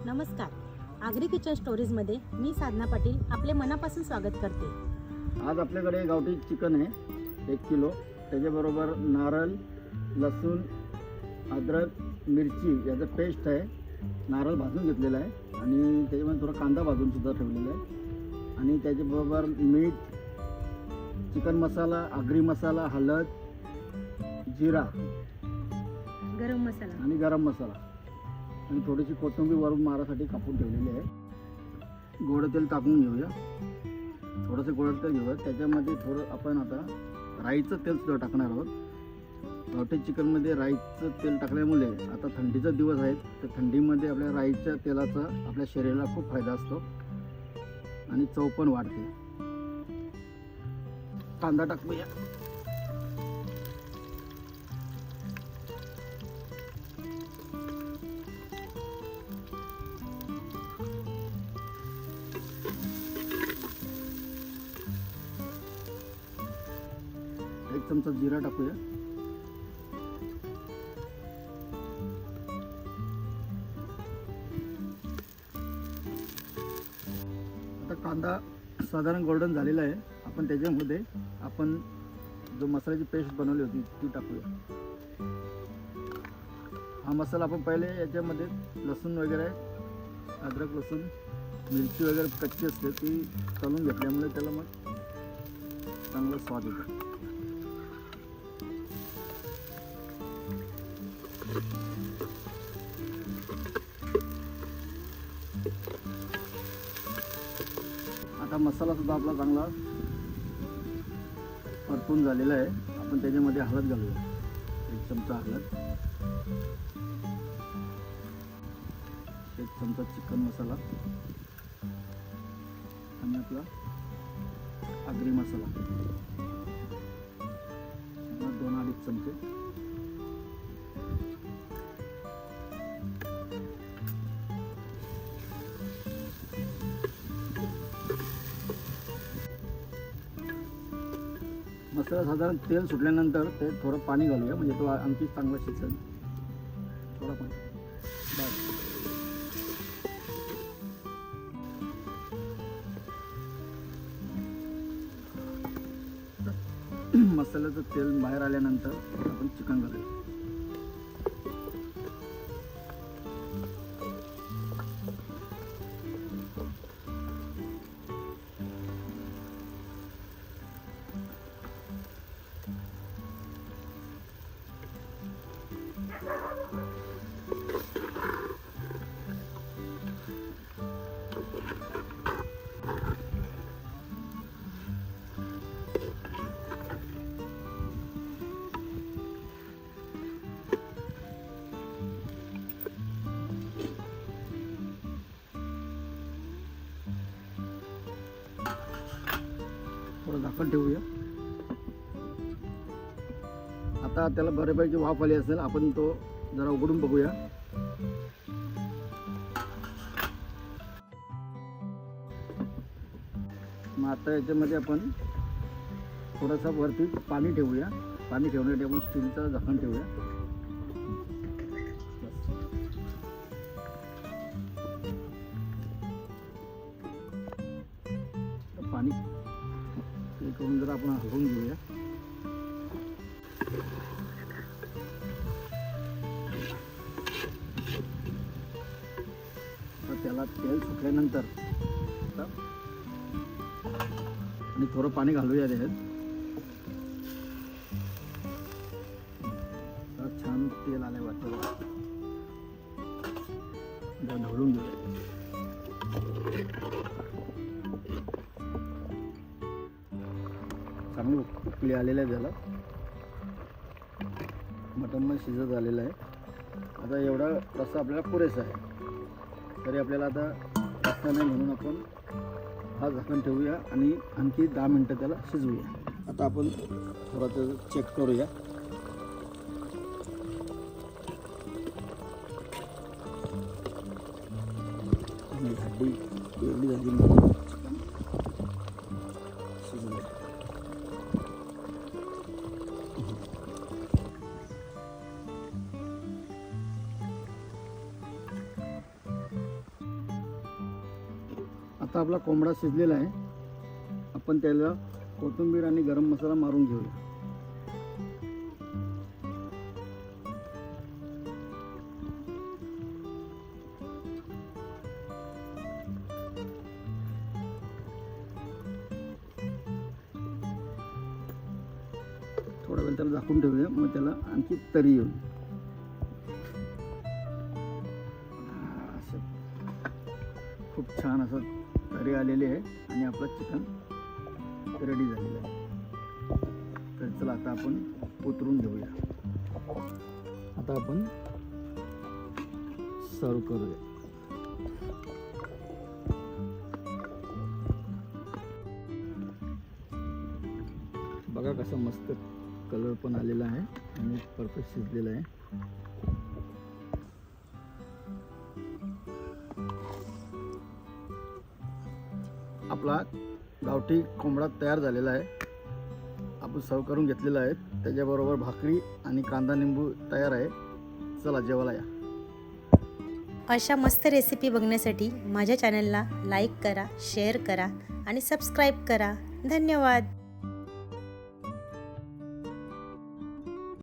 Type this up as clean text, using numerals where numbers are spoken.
नमस्कार. आगरी किचन स्टोरीजमध्ये मी साधना पाटील आपले मनापासून स्वागत करते. आज आपल्याकडे गावठी चिकन आहे 1 किलो. त्याच्याबरोबर नारळ, लसूण, अद्रक, मिरची याचं पेस्ट आहे. नारळ भाजून घेतलेला आहे आणि त्याच्यामध्ये थोडा कांदा भाजून सुद्धा ठेवलेला आहे. आणि त्याच्याबरोबर मीठ, चिकन मसाला, आगरी मसाला, हळद, जिरा, गरम मसाला आणि गरम मसाला आणि थोडीशी कोथिंबीर वरून मारासाठी कापून ठेवलेली आहे. गोडं तेल टाकून घेऊया. थोडंसं गोडं तेल घेऊया. त्याच्यामध्ये थोडं आपण आता राईचं तेल सुद्धा टाकणार आहोत. गावठी चिकनमध्ये राईचं तेल टाकल्यामुळे आता थंडीचा दिवस आहे, तर थंडीमध्ये आपल्या राईच्या तेलाचा आपल्या शरीराला खूप फायदा असतो आणि चव पण वाढते. कांदा टाकूया. एक चमचा जिरा टाकूया. आता कांदा साधारण गोल्डन झालेला आहे. आपण त्याच्यामध्ये आपण जो मसाल्याची पेस्ट बनवली होती ती टाकूया. हा मसाला आपण पहिले याच्यामध्ये लसूण वगैरे, अद्रक, लसूण, मिरची वगैरे कच्ची असते ती तळून घेतल्यामुळे त्याला मग चांगला स्वाद येतो. आता मसाला सुद्धा आपला चांगला परतून झालेला आहे. आपण त्याच्यामध्ये हळद घालूया. 1 चमचा हळद, 1 चमचा चिकन मसाला आणि आपला आगरी मसाला 2-2.5 चमचे. मसाला साधारण तेल सुटल्यानंतर ते थोडं पाणी घालूया, म्हणजे तो आणखी चांगला शिजेल. थोडं पाणी मसाल्याचं तेल बाहेर आल्यानंतर आपण चिकन घालूया. थोडं झाकण ठेवूया. आता त्याला बऱ्यापैकी वाफ आली असेल. आपण तो जरा उघडून बघूया. मग आता याच्यामध्ये आपण थोडासा वरती पाणी ठेवूया. पाणी ठेवण्यासाठी आपण स्टीलचं झाकण ठेवूया. पाणी हे करून जरा आपण हलवून घेऊया. तर त्याला तेल सुटल्यानंतर आणि थोडं पाणी घालूया त्याच्यात. छान तेल आलंय वाटतं. ढवळून घेऊया. चांगली उकळी आलेलं आहे त्याला. मटण पण शिजत झालेलं आहे. आता एवढा रस्सा आपल्याला पुरेसा आहे. तरी आपल्याला आता रस्सा नाही म्हणून आपण हा झाकण ठेवूया आणि आणखी 10 मिनटं त्याला शिजवूया. आता आपण थोडं चेक करूया. हड्डी एवढी झाली चिकन शिजवूया. आता आपला कोंबडा शिजलेला आहे. आपण त्याला कोथिंबीर आणि गरम मसाला मारून घेऊया. थोडा वेळ त्याला झाकून ठेवूया, मग त्याला आणखी तरी येईल. असं खूप छान असं तरी आलेली आहे आणि आपलं चिकन रेडी झालेलं आहे. तर चला आता आपण उतरून घेऊया. आता आपण सर्व करूया. बघा कसं मस्त कलर पण आलेला आहे आणि परफेक्ट शिजलेला आहे. आपला गावठी कोंबडा तयार झालेला आहे. आपण सर्व करून घेतलेला आहे. त्याच्याबरोबर भाकरी आणि कांदा निंबू तयार आहे. चला जेवायला या. अशा मस्त रेसिपी बघण्यासाठी माझ्या चॅनलला लाईक करा, शेअर करा आणि सबस्क्राईब करा. धन्यवाद.